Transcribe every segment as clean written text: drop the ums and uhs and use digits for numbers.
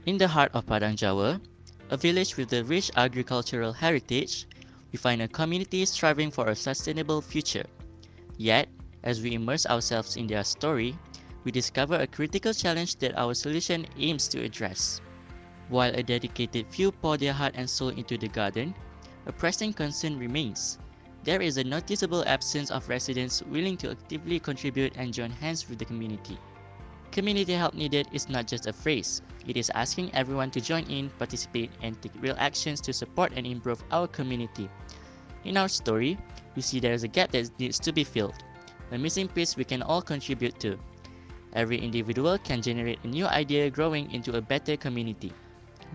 In the heart of Padang Jawa, a village with a rich agricultural heritage, we find a community striving for a sustainable future. Yet, as we immerse ourselves in their story, we discover a critical challenge that our solution aims to address. While a dedicated few pour their heart and soul into the garden, a pressing concern remains. There is a noticeable absence of residents willing to actively contribute and join hands with the community. Community help needed is not just a phrase, it is asking everyone to join in, participate, and take real actions to support and improve our community. In our story, we see there is a gap that needs to be filled, a missing piece we can all contribute to. Every individual can generate a new idea growing into a better community.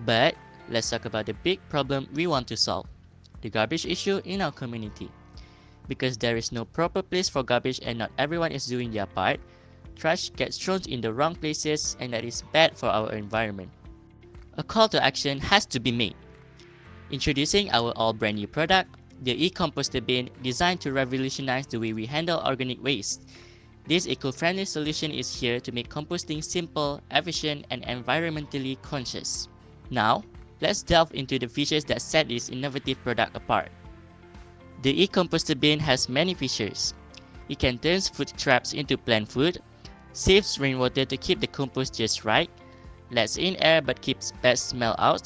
But let's talk about the big problem we want to solve, the garbage issue in our community. Because there is no proper place for garbage and not everyone is doing their part, trash gets thrown in the wrong places and that is bad for our environment. A call to action has to be made. Introducing our all brand new product, the E-Composter bin, designed to revolutionize the way we handle organic waste. This eco-friendly solution is here to make composting simple, efficient, and environmentally conscious. Now, let's delve into the features that set this innovative product apart. The E-Composter bin has many features. It can turn food scraps into plant food, saves rainwater to keep the compost just right, lets in air but keeps bad smell out,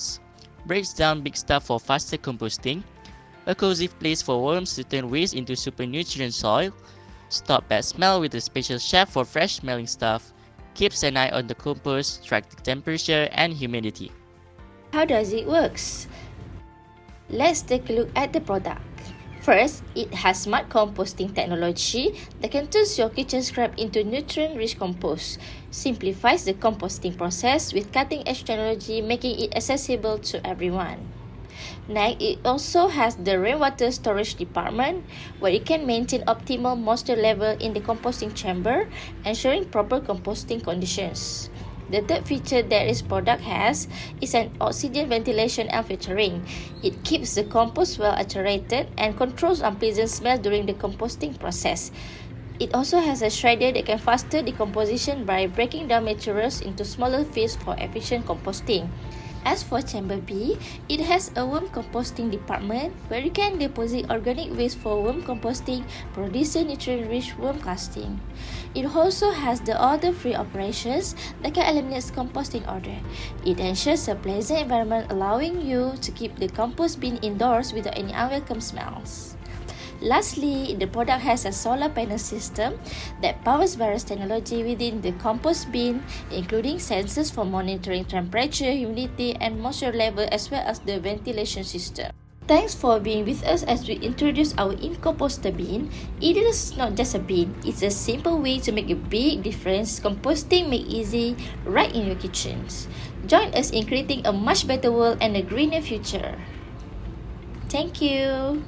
breaks down big stuff for faster composting, a cozy place for worms to turn waste into super nutrient soil, stop bad smell with a special chef for fresh smelling stuff, keeps an eye on the compost, track the temperature and humidity. How does it work? Let's take a look at the product. First, it has smart composting technology that can turn your kitchen scrap into nutrient-rich compost, simplifies the composting process with cutting-edge technology making it accessible to everyone. Next, it also has the rainwater storage department where it can maintain optimal moisture level in the composting chamber, ensuring proper composting conditions. The third feature that this product has is an oxygen ventilation and filtering. It keeps the compost well aerated and controls unpleasant smell during the composting process. It also has a shredder that can faster decomposition by breaking down materials into smaller pieces for efficient composting. As for Chamber B, it has a worm composting department where you can deposit organic waste for worm composting, producing nutrient-rich worm casting. It also has the odor-free operations that can eliminate composting odor. It ensures a pleasant environment, allowing you to keep the compost bin indoors without any unwelcome smells. Lastly, the product has a solar panel system that powers various technology within the compost bin, including sensors for monitoring temperature, humidity, and moisture level, as well as the ventilation system. Thanks for being with us as we introduce our E-Composter bin. It is not just a bin, it's a simple way to make a big difference. Composting made easy right in your kitchens. Join us in creating a much better world and a greener future. Thank you.